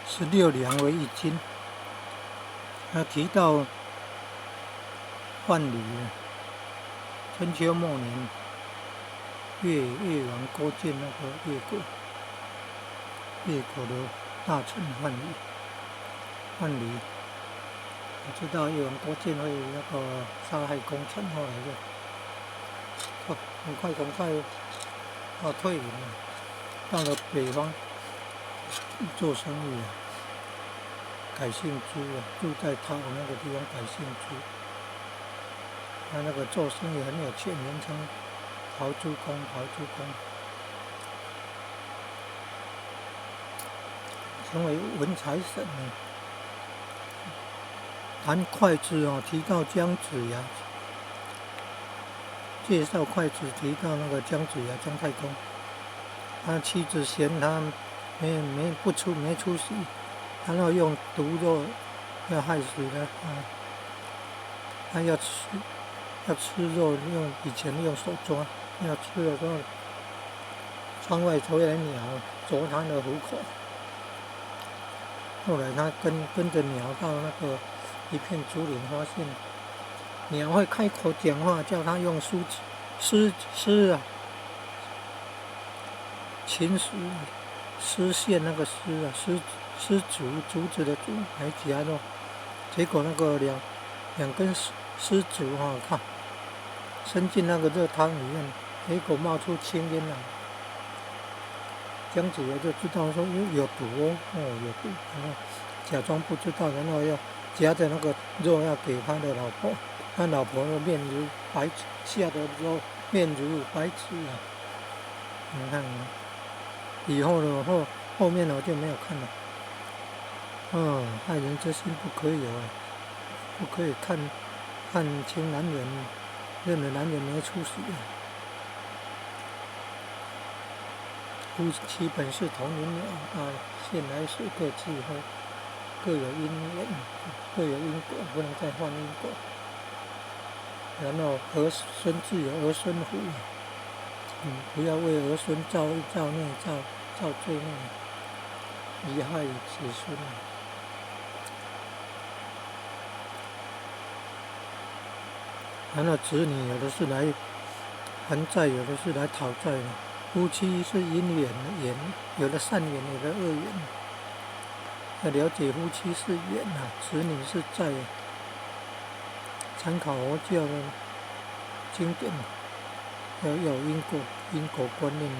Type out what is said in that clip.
16两为一斤。他提到范蠡春秋末年越王勾践那个越国的大臣范蠡，我知道越王勾践会那个杀害功臣，后来就很快退隐了，到了北方做生意改姓朱住在他们那个地方改姓朱。他那个做生意很有钱，人称陶朱公。成为文财神呢。谈会稽提到姜子牙，介绍会稽提到那个姜子牙姜太公，他妻子嫌他没出息，然后用毒肉要害死他，他要吃肉，以前用手抓，要吃的时候，窗外飞来鸟啄他的虎口。后来他跟着鸟到那个一片竹林，发现鸟会开口讲话，叫他用诗琴丝线那个丝竹子的竹来夹肉，结果那个两根丝竹看伸进那个热汤里面，结果冒出青烟来。姜子牙就知道说有毒有毒，然后假装不知道，然后要夹着那个肉要给他的老婆，他老婆的面如白纸，吓得说面如白纸你看以后的后面我就没有看了。害人之心不可有不可以看清男人，认为男人没出息夫妻本是同林鸟，现来世各自后，各有因缘，各有因果，不能再换因果。然后儿孙自有儿孙福，不要为儿孙造孽造罪孽，贻害子孙。然后子女有的是来还债，有的是来讨债的。夫妻是因缘，有的善缘，有的恶缘。要了解夫妻是缘子女是债参考佛教的经典，要有因果观念